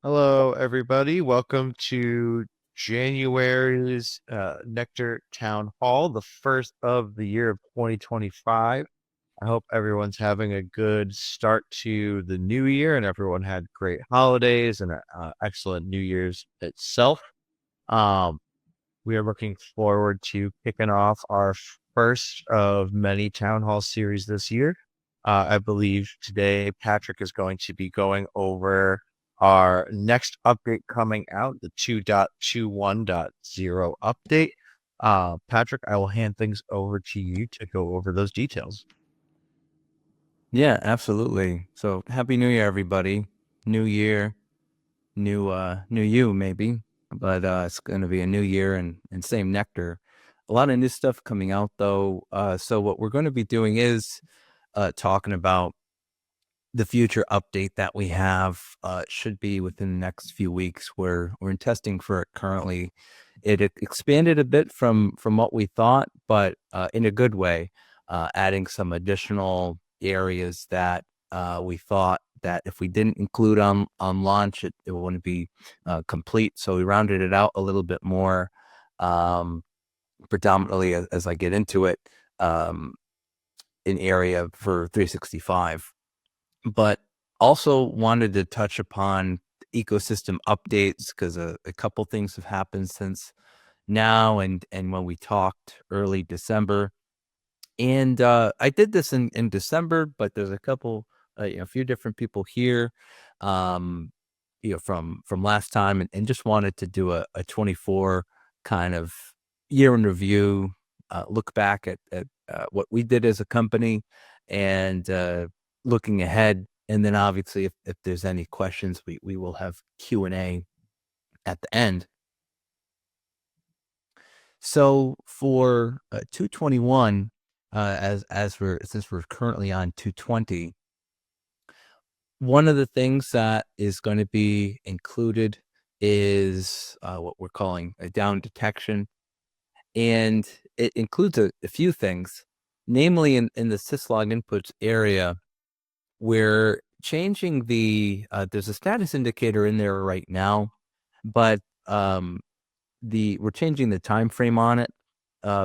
Hello, everybody. Welcome to January's NeQter Town Hall, the first of the year of 2025. I hope everyone's having a good start to the new year and everyone had great holidays and an excellent New Year's itself. Um, we are looking forward to kicking off our first of many Town Hall series this year. I believe today Patrick is going to be going over our next update coming out, the 2.21.0 update. Patrick, I will hand things over to you to go over those details. Yeah, absolutely. So happy New Year, everybody. New year, new you maybe, but it's going to be a new year and same nectar. A lot of new stuff coming out though. So what we're going to be doing is talking about the future update that we have. Should be within the next few weeks. We're in testing for it currently. It expanded a bit from what we thought, but in a good way, adding some additional areas that we thought that if we didn't include on launch, it wouldn't be complete. So we rounded it out a little bit more, um, predominantly as I get into it, um, an area for 365. But also wanted to touch upon ecosystem updates because a couple things have happened since now and when we talked early December. And I did this in December, but there's a couple, a few different people here, um, from last time, and just wanted to do a 24 kind of year in review, look back at what we did as a company, and looking ahead. And then obviously, if there's any questions, we will have Q&A at the end. So for 221, since we're currently on 220, one of the things that is going to be included is what we're calling a down detection, and it includes a few things, namely in the syslog inputs area. We're changing there's a status indicator in there right now, but we're changing the time frame on it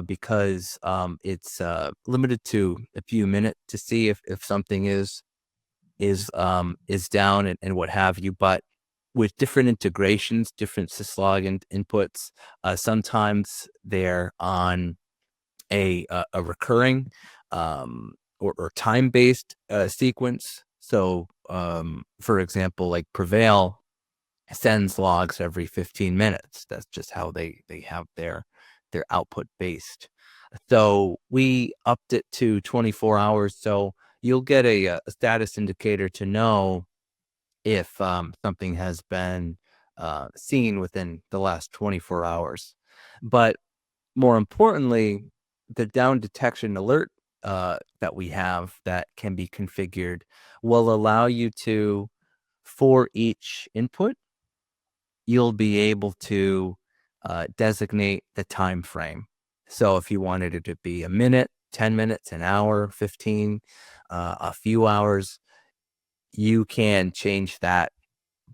because it's limited to a few minutes to see if something is down and what have you. But with different integrations, different syslog inputs, sometimes they're on a recurring or time based sequence. So, for example, like Prevail sends logs every 15 minutes. That's just how they have their output based. So we upped it to 24 hours. So you'll get a status indicator to know if something has been seen within the last 24 hours. But more importantly, the down detection alert that we have that can be configured will allow you to, for each input, you'll be able to designate the time frame. So if you wanted it to be a minute, 10 minutes, an hour, 15, a few hours, you can change that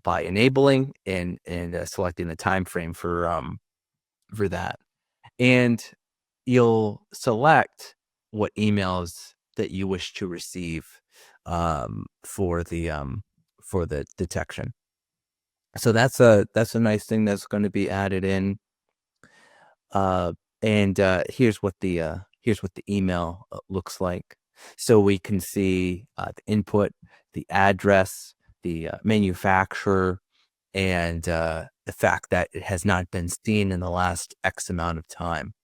by enabling and selecting the time frame for that. And you'll select what emails that you wish to receive for the detection. So that's a nice thing that's going to be added in. And here's what the email looks like. So we can see the input, the address, the manufacturer, and the fact that it has not been seen in the last X amount of time.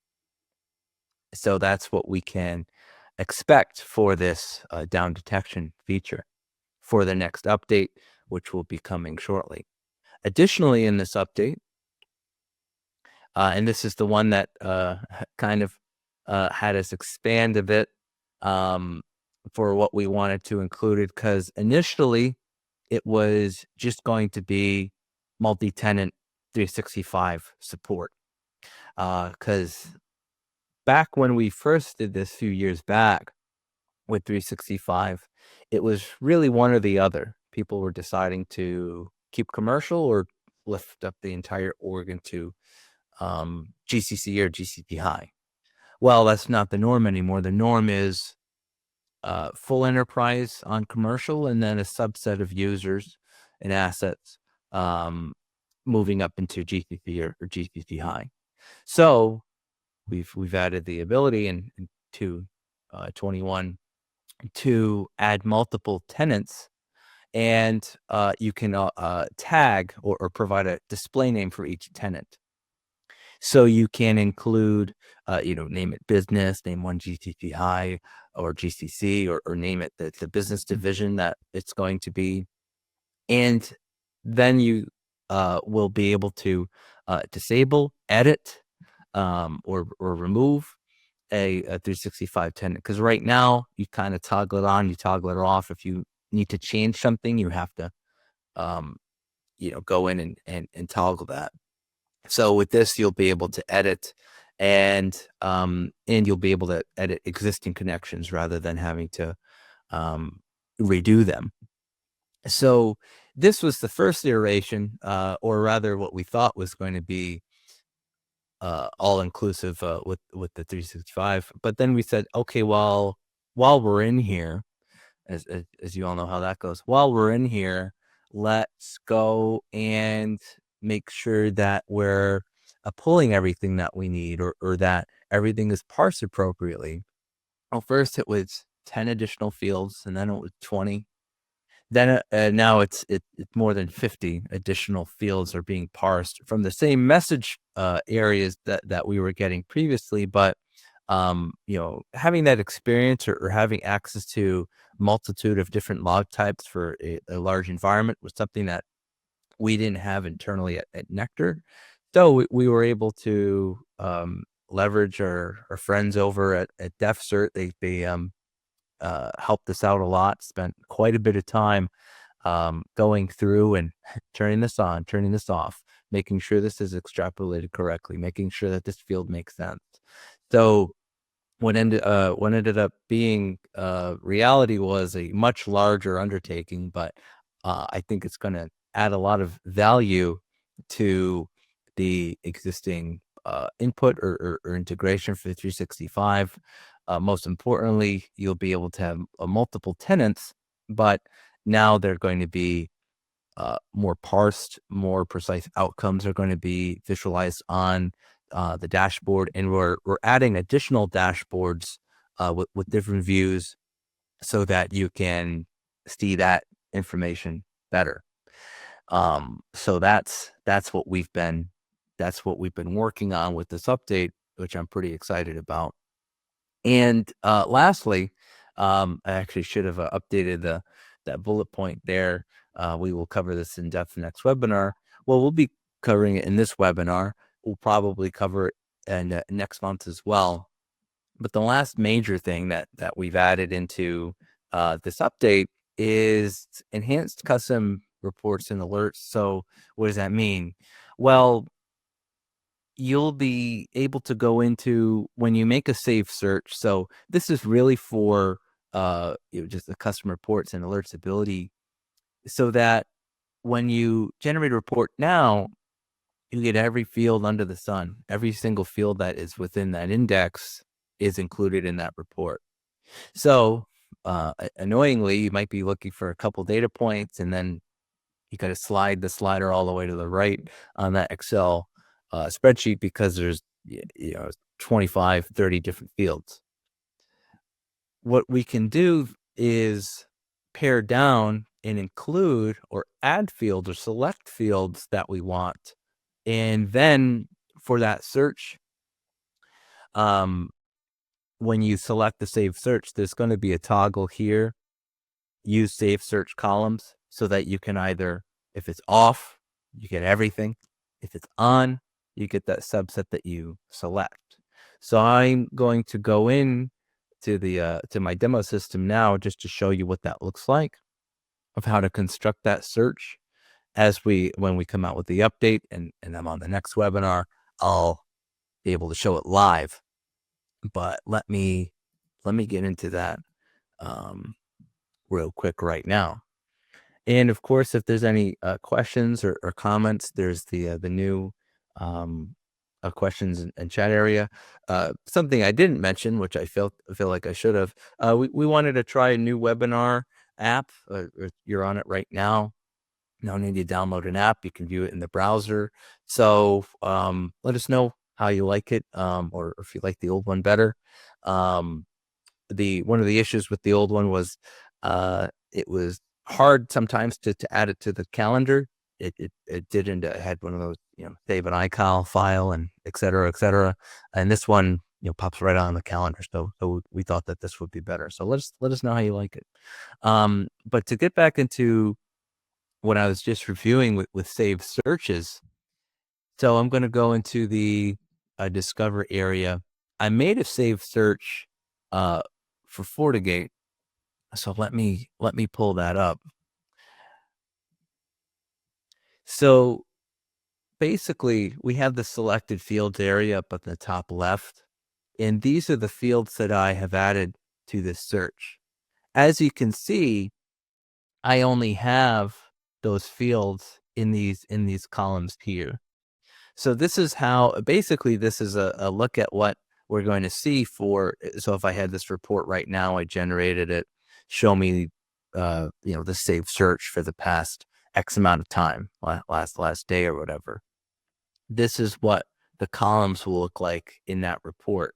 So that's what we can expect for this down detection feature for the next update, which will be coming shortly. Additionally, in this update, and this is the one that kind of had us expand a bit for what we wanted to include it, because initially it was just going to be multi-tenant 365 support. Because back when we first did this a few years back with 365, it was really one or the other. People were deciding to keep commercial or lift up the entire org into GCC or GCP high. Well, that's not the norm anymore. The norm is full enterprise on commercial, and then a subset of users and assets moving up into GCP or GCP high. So we've added the ability in to 21 to add multiple tenants, and you can tag or provide a display name for each tenant. So you can include, name it business, name one GCP high or GCC, or name it the business division that it's going to be. And then you will be able to disable, edit, or remove a 365 tenant. Because right now you kind of toggle it on, you toggle it off. If you need to change something, you have to, um, go in and toggle that. So with this, you'll be able to edit and you'll be able to edit existing connections rather than having to redo them. So this was the first iteration, or rather what we thought was going to be all inclusive with the 365. But then we said, okay, well, while we're in here, as you all know how that goes, while we're in here, let's go and make sure that we're pulling everything that we need, or that everything is parsed appropriately. Well, first it was 10 additional fields, and then it was 20. Then now it's more than 50 additional fields are being parsed from the same message areas that we were getting previously. But having that experience, or having access to multitude of different log types for a large environment was something that we didn't have internally at NeQter. So we were able to leverage our friends over at DefCert. They helped us out a lot, spent quite a bit of time going through and turning this on, turning this off, making sure this is extrapolated correctly, making sure that this field makes sense. So what ended up being reality was a much larger undertaking, but I think it's going to add a lot of value to the existing input or integration for the 365. Most importantly, you'll be able to have multiple tenants, but now they're going to be more parsed, more precise outcomes are going to be visualized on the dashboard, and we're adding additional dashboards with different views so that you can see that information better. So that's what we've been working on with this update, which I'm pretty excited about. And lastly, I actually should have updated that bullet point there. We will cover this in depth next webinar. Well, we'll be covering it in this webinar. We'll probably cover it in next month as well. But the last major thing that we've added into this update is enhanced custom reports and alerts. So what does that mean? Well, you'll be able to go into when you make a save search. So this is really for just the custom reports and alerts ability, so that when you generate a report now, you get every field under the sun. Every single field that is within that index is included in that report. So annoyingly, you might be looking for a couple data points, and then you got to slide the slider all the way to the right on that Excel spreadsheet because there's 25, 30 different fields. What we can do is pare down and include or add fields or select fields that we want. And then for that search, when you select the save search, there's going to be a toggle here, use save search columns, so that you can either, if it's off, you get everything. If it's on, you get that subset that you select. So I'm going to go in to the to my demo system now, just to show you what that looks like, of how to construct that search when we come out with the update, and I'm on the next webinar, I'll be able to show it live. But let me get into that real quick right now. And of course, if there's any questions or comments, there's the new um, questions and chat area. Something I didn't mention, which I feel like I should have. We wanted to try a new webinar app. You're on it right now. No need to download an app. You can view it in the browser. So let us know how you like it, or if you like the old one better. Um, one of the issues with the old one was it was hard sometimes to add it to the calendar. It didn't had one of those, save an iCal file and et cetera, et cetera. And this one, pops right on the calendar. So we thought that this would be better. So let us know how you like it. But to get back into what I was just reviewing with saved searches, so I'm going to go into the Discover area. I made a saved search uh, for FortiGate. So let me pull that up. So basically, we have the selected fields area up at the top left, and these are the fields that I have added to this search. As you can see, I only have those fields in these columns here. So this is how, basically, this is a look at what we're going to see for, so if I had this report right now, I generated it, show me, the saved search for the past X amount of time, last day or whatever. This is what the columns will look like in that report.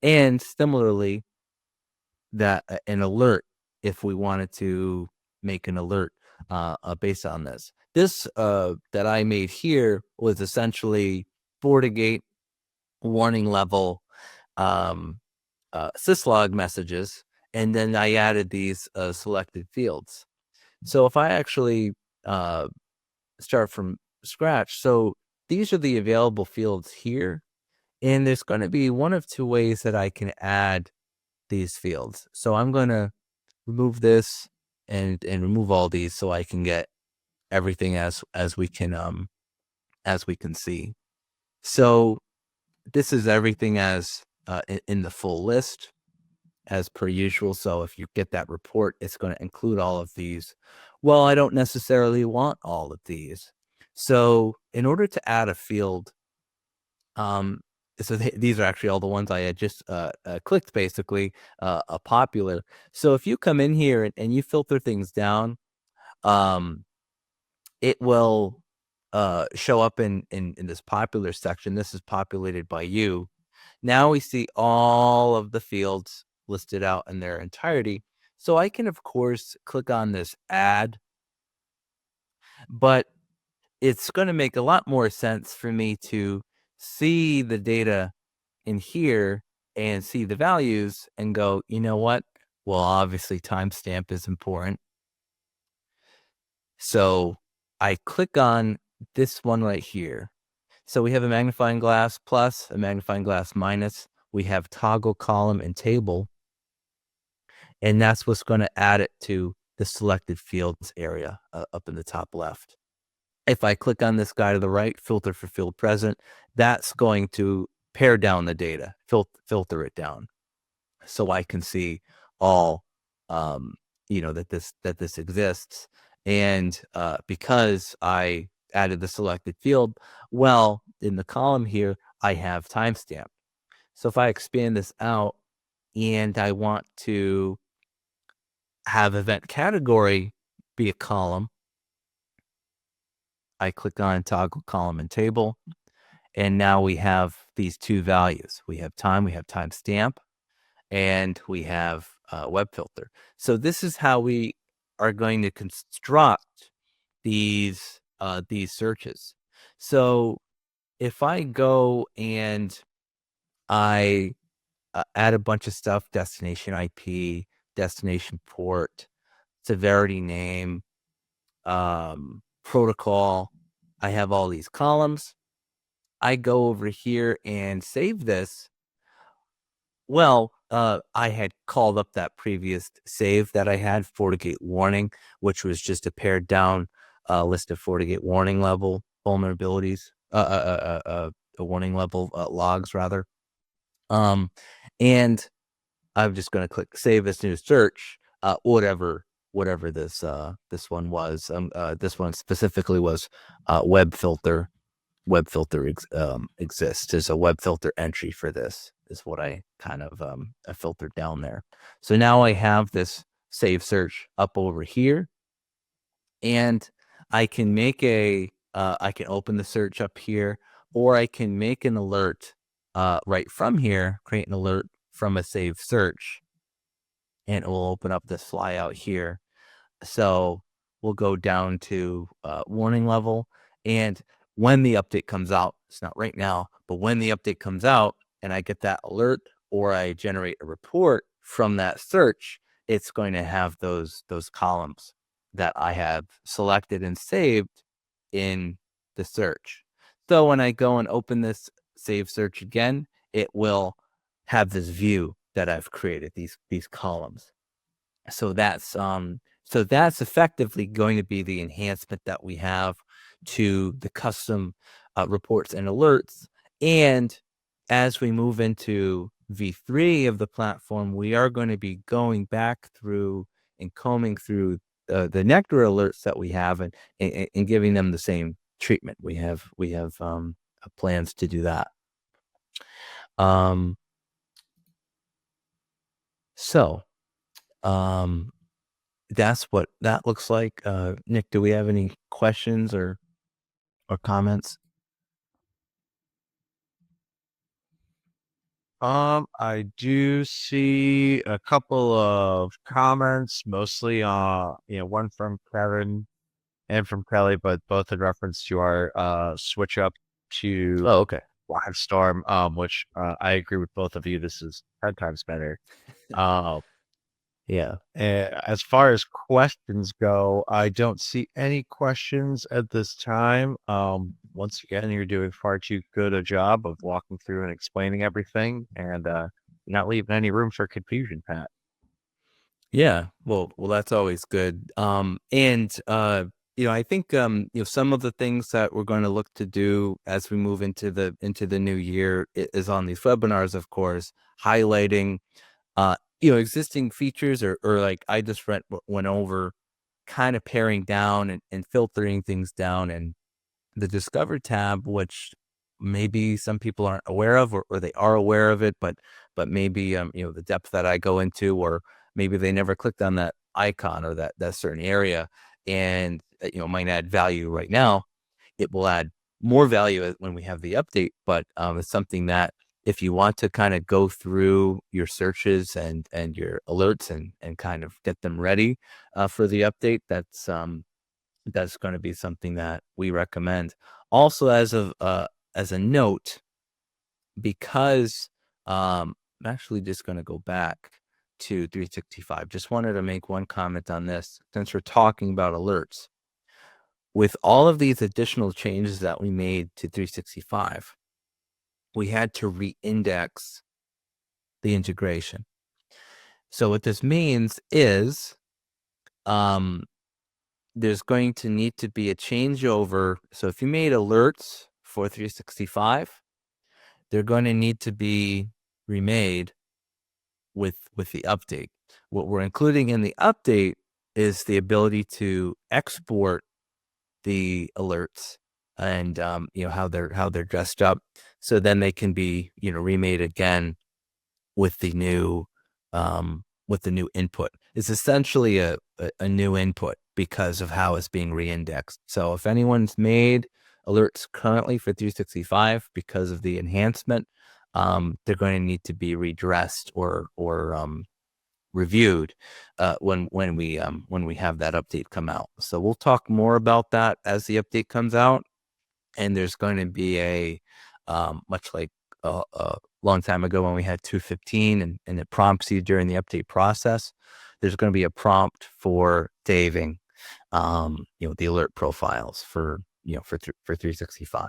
And similarly, that an alert, if we wanted to make an alert based on this. This that I made here was essentially FortiGate warning level syslog messages, and then I added these selected fields. So if I actually start from scratch, so these are the available fields here, and there's going to be one of two ways that I can add these fields. So I'm going to remove this and remove all these so I can get everything as we can see. So this is everything as in the full list as per usual. So if you get that report, it's going to include all of these. Well, I don't necessarily want all of these. So in order to add a field, so these are actually all the ones I had just clicked, basically, popular. So if you come in here and you filter things down, it will show up in this popular section. This is populated by you. Now we see all of the fields listed out in their entirety. So I can, of course, click on this add, but it's going to make a lot more sense for me to see the data in here and see the values and go, you know what? Well, obviously timestamp is important. So I click on this one right here. So we have a magnifying glass plus, a magnifying glass minus. We have toggle column and table. And that's what's going to add it to the selected fields area up in the top left. If I click on this guy to the right, filter for field present, that's going to pare down the data, filter it down, so I can see all, that this exists. And because I added the selected field, well, in the column here, I have timestamp. So if I expand this out and I want to have event category be a column, I click on toggle column and table, and now we have these two values. We have time, we have timestamp, and we have web filter. So this is how we are going to construct these searches. So if I go and I add a bunch of stuff, destination IP, destination port, severity name, protocol, I have all these columns. I go over here and save this. Well, I had called up that previous save that I had, FortiGate warning, which was just a pared down list of FortiGate warning level vulnerabilities, a warning level logs rather. And I'm just going to click save as new search, whatever whatever this one was. This one specifically was web filter. Web filter exists. There's a web filter entry for this. Is what I kind of I filtered down there. So now I have this save search up over here, and I can make I can open the search up here, or I can make an alert right from here, create an alert from a saved search, and it will open up this flyout here. So we'll go down to warning level. And when the update comes out, it's not right now, but when the update comes out and I get that alert or I generate a report from that search, it's going to have those columns that I have selected and saved in the search. So when I go and open this save search again, it will have this view that I've created, these columns. So that's effectively going to be the enhancement that we have to the custom reports and alerts. And as we move into V3 of the platform, we are going to be going back through and combing through the NeQter alerts that we have and giving them the same treatment. We have plans to do that. So that's what that looks like. Nick, do we have any questions or comments? I do see a couple of comments, mostly one from Kevin and from Kelly, but both in reference to our switch up to Oh, okay. Livestorm, which I agree with both of you. This is 10 times better. Yeah. As far as questions go, I don't see any questions at this time. Once again, you're doing far too good a job of walking through and explaining everything, and not leaving any room for confusion, Pat. Yeah. Well, that's always good. And I think some of the things that we're going to look to do as we move into the new year is on these webinars, of course, highlighting existing features or like I just went over, kind of paring down and filtering things down, and the Discover tab, which maybe some people aren't aware of, or they are aware of it, but maybe the depth that I go into, or maybe they never clicked on that icon or that certain area, and might add value right now. It will add more value when we have the update, but it's something that if you want to kind of go through your searches and your alerts and kind of get them ready for the update, that's going to be something that we recommend. Also, as a note, because I'm actually just going to go back to 365. Just wanted to make one comment on this since we're talking about alerts. With all of these additional changes that we made to 365, we had to re-index the integration. So what this means is there's going to need to be a changeover. So if you made alerts for 365, they're going to need to be remade with the update. What we're including in the update is the ability to export the alerts and how they're dressed up, so then they can be remade again with the new input. It's essentially a new input because of how it's being reindexed. So if anyone's made alerts currently for 365 because of the enhancement, they're going to need to be redressed or reviewed when we have that update come out. So we'll talk more about that as the update comes out, and there's going to be a much like a long time ago when we had 215 and it prompts you during the update process. There's going to be a prompt for saving the alert profiles for 365.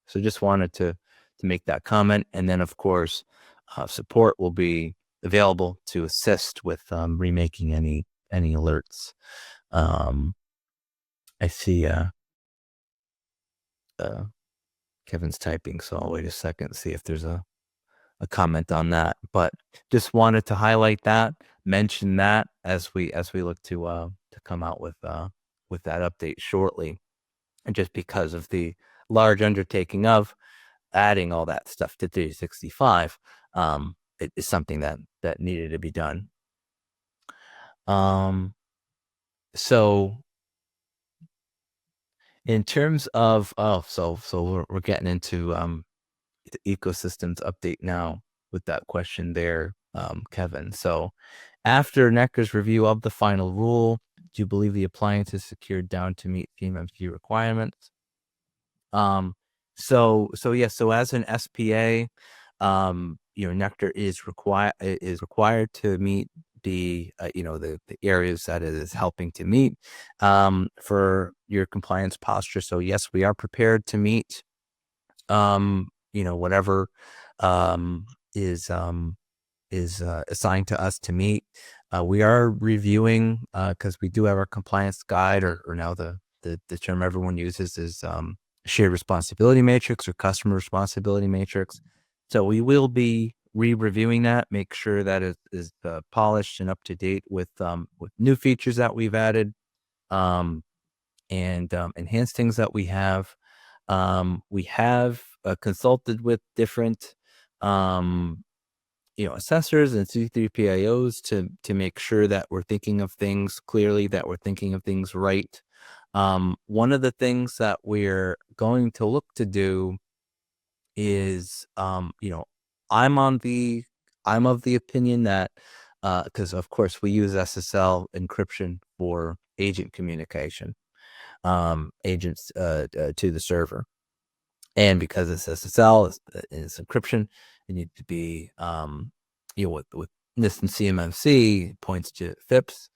So just wanted to make that comment. And then of course support will be available to assist with remaking any alerts. I see Kevin's typing, so I'll wait a second, see if there's a comment on that. But just wanted to highlight that mention that as we look to come out with that update shortly, and just because of the large undertaking of adding all that stuff to 365, it is something that needed to be done. So in terms of we're getting into the ecosystems update now with that question there, Kevin. So after NeQTR's review of the final rule, do you believe the appliance is secured down to meet CMMC requirements? So as an SPA, NeQTR is required to meet the the areas that it is helping to meet for your compliance posture. So yes, we are prepared to meet whatever is assigned to us to meet. We are reviewing because we do have our compliance guide, or now the term everyone uses is shared responsibility matrix or customer responsibility matrix. So we will be re-reviewing that, make sure that it is polished and up to date with new features that we've added, and enhanced things that we have. We have consulted with different assessors and C3PAOs to make sure that we're thinking of things clearly, that we're thinking of things right. One of the things that we're going to look to do is, I'm of the opinion that, because of course we use SSL encryption for agent communication, agents to the server. And because it's SSL, it's encryption, you need to be, with NIST and CMMC points to FIPS.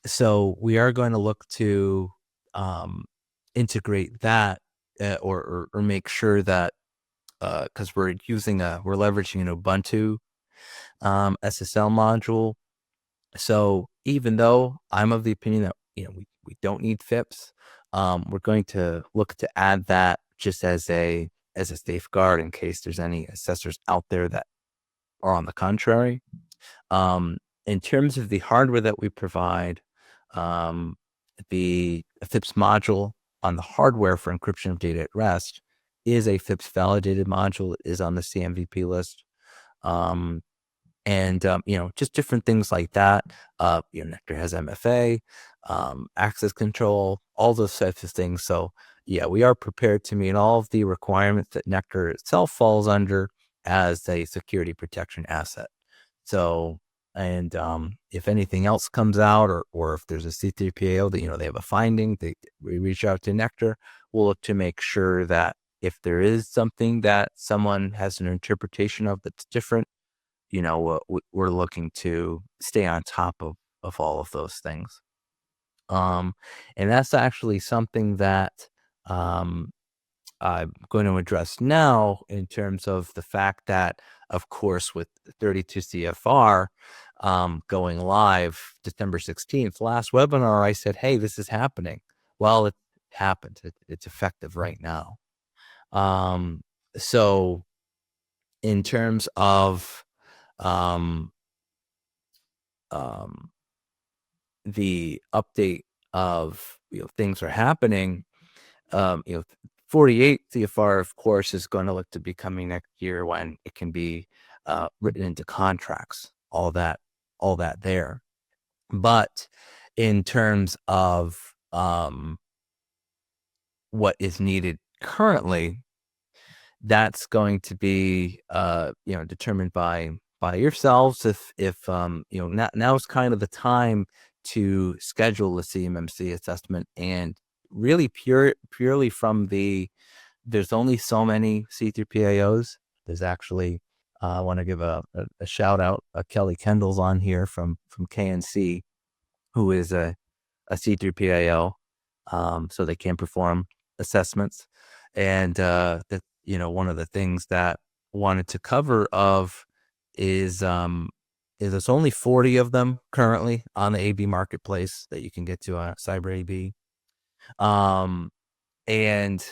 So we are going to look to integrate that or make sure that because we're leveraging an Ubuntu SSL module. So even though I'm of the opinion that we don't need FIPS, we're going to look to add that just as a safeguard in case there's any assessors out there that are on the contrary. In terms of the hardware that we provide, the FIPS module on the hardware for encryption of data at rest is a FIPS validated module. It is on the CMVP list. And just different things like that. NeQTR has MFA, access control, all those types of things. So yeah, we are prepared to meet all of the requirements that NeQTR itself falls under as a security protection asset. So, and if anything else comes out, or if there's a C3PAO that they have a finding, we reach out to NeQTR. We'll look to make sure that if there is something that someone has an interpretation of that's different, we're looking to stay on top of all of those things. And that's actually something that I'm going to address now in terms of the fact that, of course, with 32 CFR going live December 16th, last webinar, I said, hey, this is happening. Well, it happened. It's effective right now. So in terms of the update of things are happening, 48 CFR of course is going to look to be coming next year when it can be written into contracts, all that there. But in terms of what is needed currently, that's going to be determined by yourselves. If now is kind of the time to schedule the CMMC assessment, and really purely from there's only so many C3PAOs. There's actually I want to give a shout out. Kelly Kendall's on here from KNC, who is a C3PAO, so they can perform assessments. And that one of the things that I wanted to cover is there's only 40 of them currently on the AB marketplace that you can get to on Cyber AB. And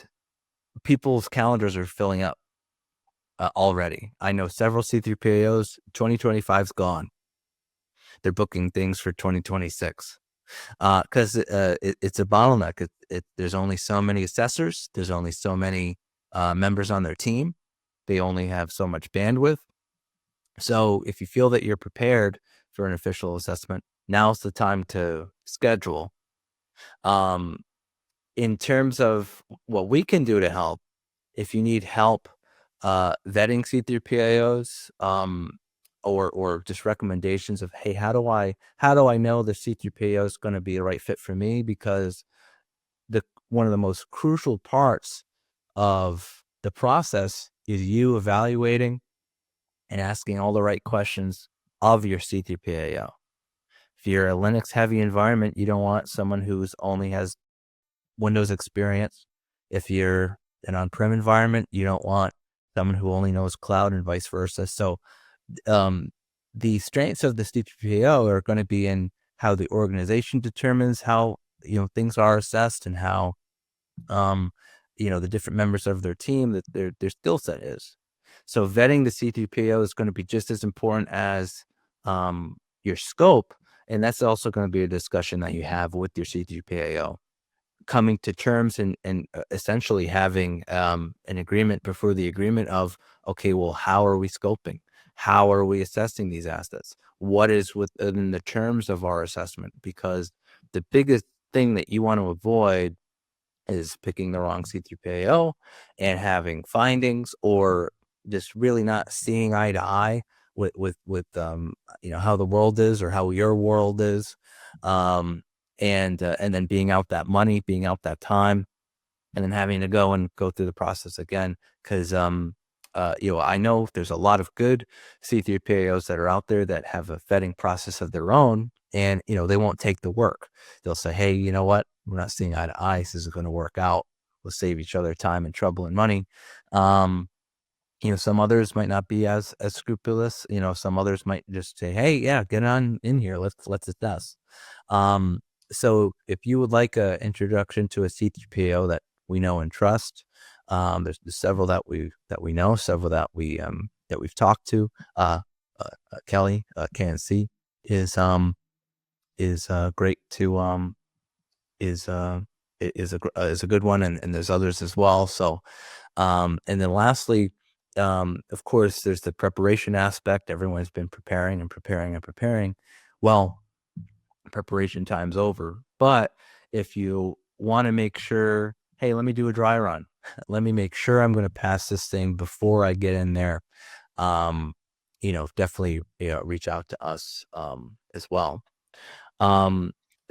people's calendars are filling up already. I know several C3PAOs. 2025's gone. they're booking things for 2026 because it's a bottleneck. There's only so many assessors. There's only so many members on their team. They only have so much bandwidth. So if you feel that you're prepared for an official assessment, now's the time to schedule. Um, in terms of what we can do to help, if you need help vetting C3PAOs, or just recommendations of, hey, how do I know the C3PAO is going to be the right fit for me? Because one of the most crucial parts of the process is you evaluating and asking all the right questions of your C3PAO. If you're a Linux heavy environment, you don't want someone who's only has Windows experience. If you're an on-prem environment, you don't want someone who only knows cloud and vice versa. So the strengths of the C3PAO are going to be in how the organization determines how things are assessed, and how the different members of their team, that their skill set is. So vetting the C3PAO is going to be just as important as your scope, and that's also going to be a discussion that you have with your C3PAO, coming to terms and essentially having an agreement before the agreement of, okay, well, how are we scoping? How are we assessing these assets? What is within the terms of our assessment? Because the biggest thing that you want to avoid is picking the wrong C3PAO and having findings, or just really not seeing eye to eye with how the world is, or how your world is, and then being out that money, being out that time, and then having to go through the process again. Because I know there's a lot of good C3PAOs that are out there that have a vetting process of their own, and they won't take the work. They'll say, hey, you know what, we're not seeing eye to eye, this is going to work out, we'll save each other time and trouble and money. Some others might not be as scrupulous. Some others might just say, hey, yeah, get on in here, let's assess. So if you would like an introduction to a C3PAO that we know and trust, there's several that we know, several that we've talked to. Kelly, KNC is great to is a good one, and there's others as well. So and then lastly, of course, there's the preparation aspect. Everyone's been preparing and preparing and preparing. Well, preparation time's over. But if you want to make sure, hey, let me do a dry run, let me make sure I'm going to pass this thing before I get in there, definitely reach out to us as well.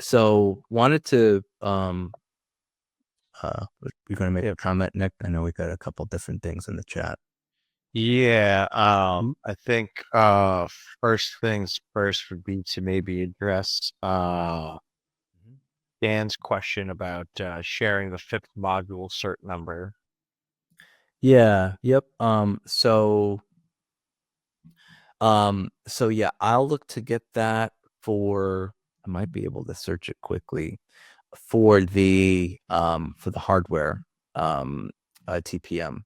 So wanted to you're going to make a comment, Nick? I know we got a couple different things in the chat. Yeah, I think first things first would be to maybe address Dan's question about sharing the fifth module cert number. Yeah. Yep. So yeah, I'll look to get that I might be able to search it quickly for the hardware TPM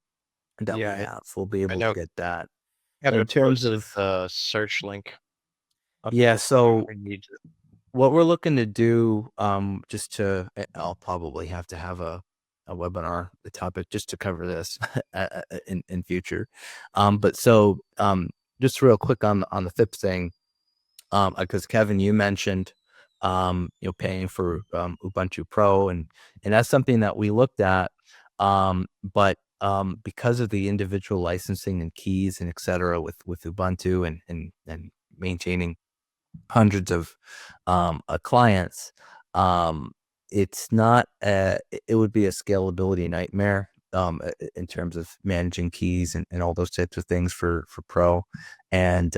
that we Yeah, have. We'll be I able to know get that. Kevin In terms posted of, the search link up yeah, there. so I need what we're looking to do, I'll probably have to have a webinar, the topic, just to cover this in future. But so just real quick on the FIP thing, because Kevin, you mentioned paying for Ubuntu Pro, and that's something that we looked at, but because of the individual licensing and keys and etc. with Ubuntu, and maintaining hundreds of clients, it's not it would be a scalability nightmare in terms of managing keys and all those types of things for Pro, and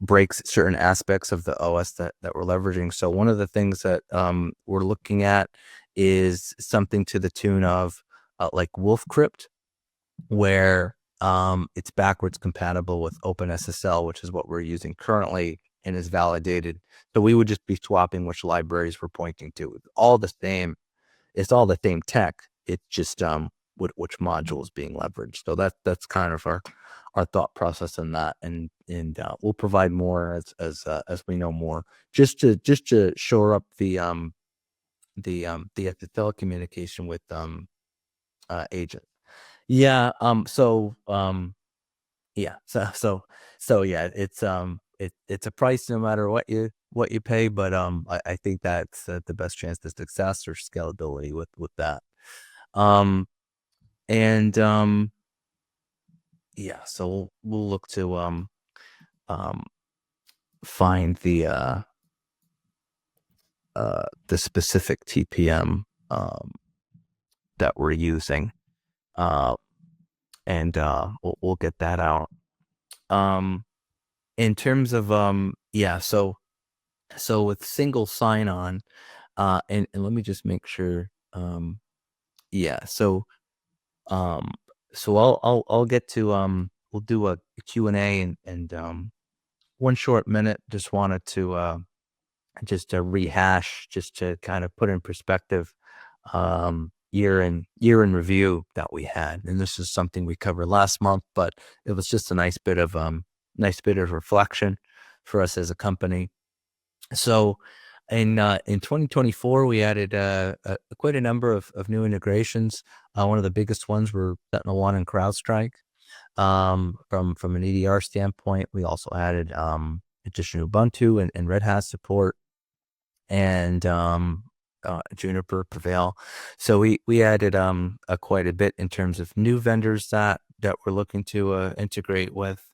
breaks certain aspects of the OS that we're leveraging. So one of the things that we're looking at is something to the tune of like Wolf Crypt, where it's backwards compatible with OpenSSL, which is what we're using currently and is validated. So we would just be swapping which libraries we're pointing to. It's all the same tech. It's just which module is being leveraged. So that's kind of our thought process in that, and we'll provide more as we know more, just to shore up the telecommunication with agents. Yeah. Yeah. So yeah, it's a price no matter what you pay, but I think that's the best chance to success or scalability with that. Um and Yeah, so we'll look to um find the specific TPM that we're using. Uh and we'll get that out. Um in terms of yeah, so with single sign on, and let me just make sure. Yeah, um so I'll get to we'll do a Q&A, and one short minute. Just wanted to just to rehash, just to kind of put in perspective, year in review that we had. And this is something we covered last month, but it was just a nice bit of reflection for us as a company. So in 2024, we added quite a number of new integrations. One of the biggest ones were SentinelOne and CrowdStrike. From an EDR standpoint, we also added additional Ubuntu and Red Hat support, and Juniper Prevail. So we added quite a bit in terms of new vendors that we're looking to integrate with.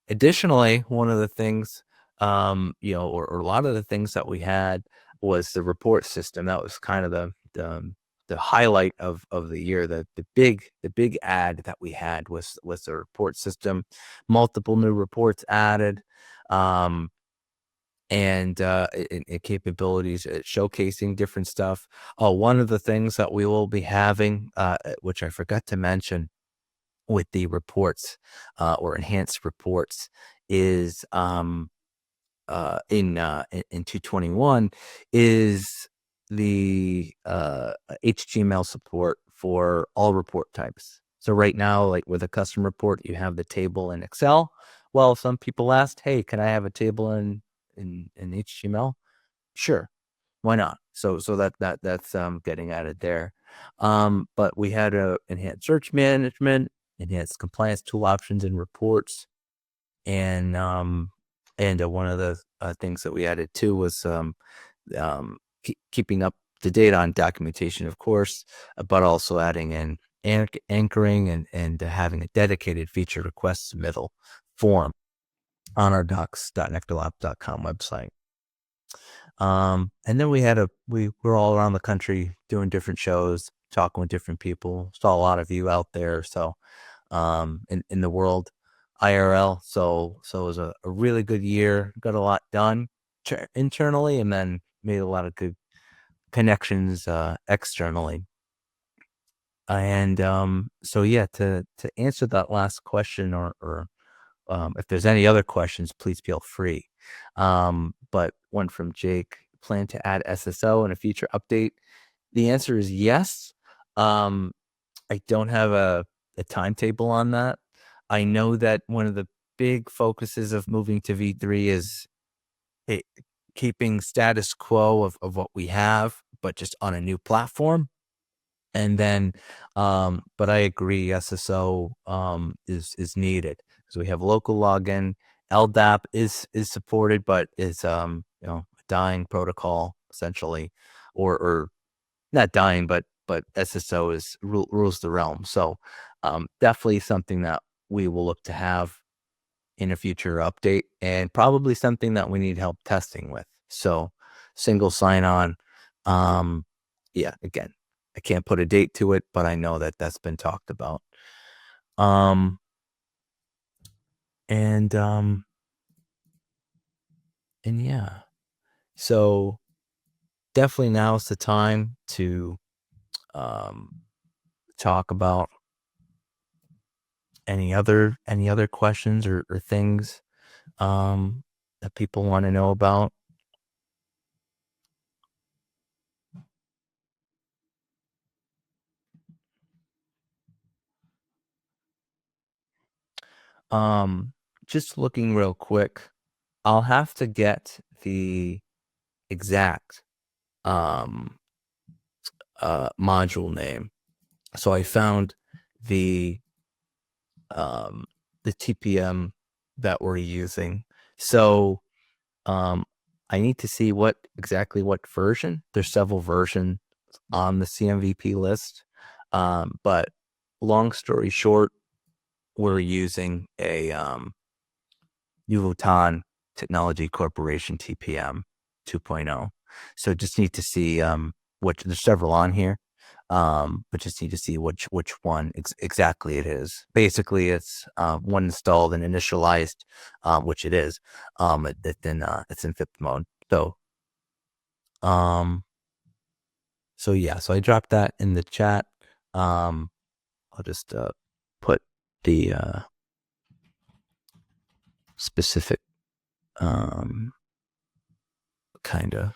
Additionally, one of the things, or a lot of the things that we had was the report system. That was kind of the highlight of the year. The big add that we had was the report system. Multiple new reports added, um, and capabilities, showcasing different stuff. Oh, one of the things that we will be having, which I forgot to mention with the reports, or enhanced reports, is in 221, is the HTML support for all report types. So right now, like with a custom report, you have the table in Excel. Well, some people asked, "Hey, can I have a table in HTML?" Sure, why not? So that's getting added there. But we had a enhanced search management, enhanced compliance tool options and reports, and one of the things that we added too was keeping up to date on documentation, of course, but also adding in anchoring and having a dedicated feature request submittal form on our docs.nectarlab.com website. And then we were all around the country doing different shows, talking with different people. Saw a lot of you out there. So, in the world, IRL. So it was a really good year. Got a lot done internally, and then made a lot of good connections externally. And so yeah, to answer that last question, or if there's any other questions, please feel free. But one from Jake: plan to add SSO in a future update? The answer is yes. Um, I don't have a timetable on that. I know that one of the big focuses of moving to V3 is it, keeping status quo of what we have, but just on a new platform. And then, but I agree, SSO is needed because we have local login. LDAP is supported, but is a dying protocol essentially, or not dying, but SSO rules the realm. So definitely something that we will look to have in a future update, and probably something that we need help testing with. So single sign on, yeah, again, I can't put a date to it, but I know that that's been talked about. Um, and and yeah, so definitely now's the time to um talk about any other questions or things that people want to know about. Just looking real quick, I'll have to get the exact um module name. So I found the um the TPM that we're using. So um I need to see what version. There's several versions on the CMVP list. But long story short, we're using a Yuvutan Technology Corporation TPM 2.0. So just need to see which there's several on here, but just need to see which one exactly it is. Basically, it's one installed and initialized, which it is. It's in FIP mode. Um, so yeah, so I dropped that in the chat. I'll just put the specific kind of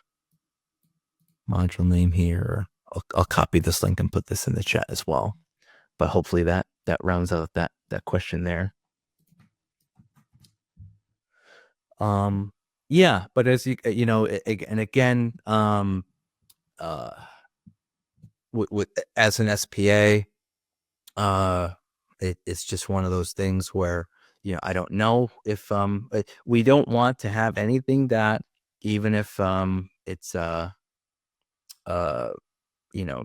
module name here. I'll copy this link and put this in the chat as well. But hopefully that rounds out that question there. Yeah, but as you know, and again, with as an SPA, it's just one of those things where I don't know if we don't want to have anything that, even if it's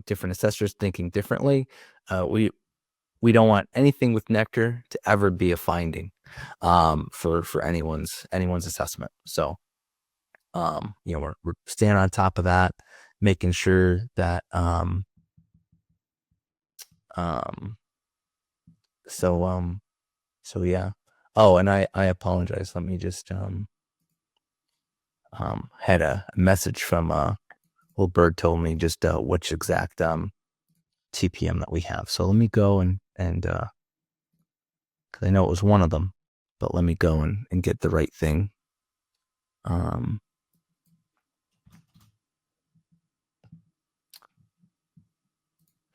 different assessors thinking differently, we don't want anything with NeQter to ever be a finding for anyone's assessment. So we're staying on top of that, making sure that so yeah. Oh, and I apologize. Let me just had a message from little bird told me just which exact TPM that we have. So let me go and because I know it was one of them, but let me go and get the right thing.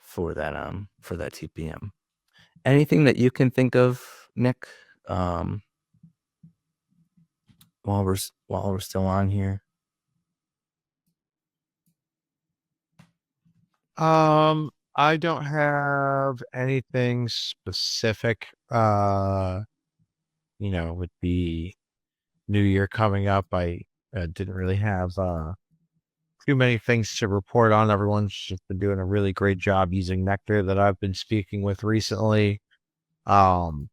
For that TPM. Anything that you can think of, Nick, while we're still on here? I don't have anything specific. With the new year coming up, I didn't really have too many things to report on. Everyone's just been doing a really great job using NeQter that I've been speaking with recently. Um,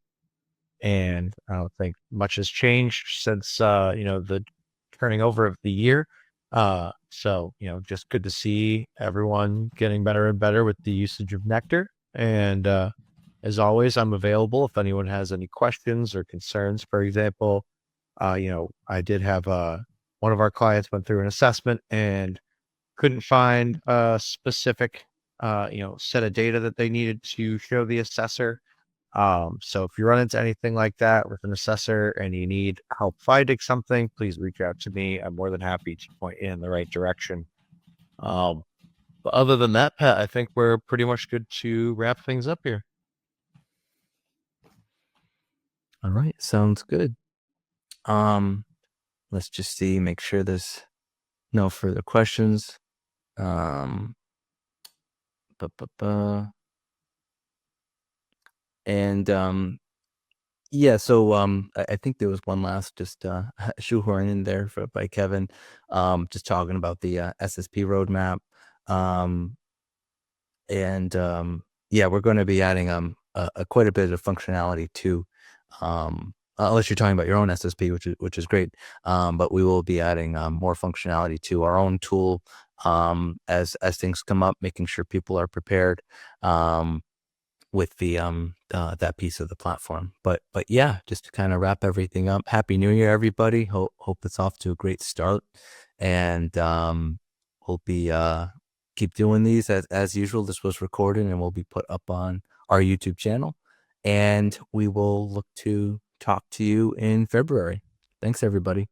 and I don't think much has changed since the turning over of the year. So just good to see everyone getting better and better with the usage of NeQter. And as always, I'm available if anyone has any questions or concerns. For example, I did have one of our clients went through an assessment and couldn't find a specific set of data that they needed to show the assessor. So if you run into anything like that with an assessor and you need help finding something, please reach out to me. I'm more than happy to point you in the right direction. But other than that, Pat, I think we're pretty much good to wrap things up here. All right, sounds good. Let's just see, make sure there's no further questions. And yeah, so I think there was one last just shoehorn in there by Kevin, just talking about the SSP roadmap. And yeah, we're going to be adding quite a bit of functionality to unless you're talking about your own SSP, which is great. But we will be adding more functionality to our own tool as things come up, making sure people are prepared with the that piece of the platform. But yeah, just to kind of wrap everything up. Happy New Year, everybody. Hope it's off to a great start, and we'll be keep doing these as usual. This was recorded and will be put up on our YouTube channel, and we will look to talk to you in February. Thanks, everybody.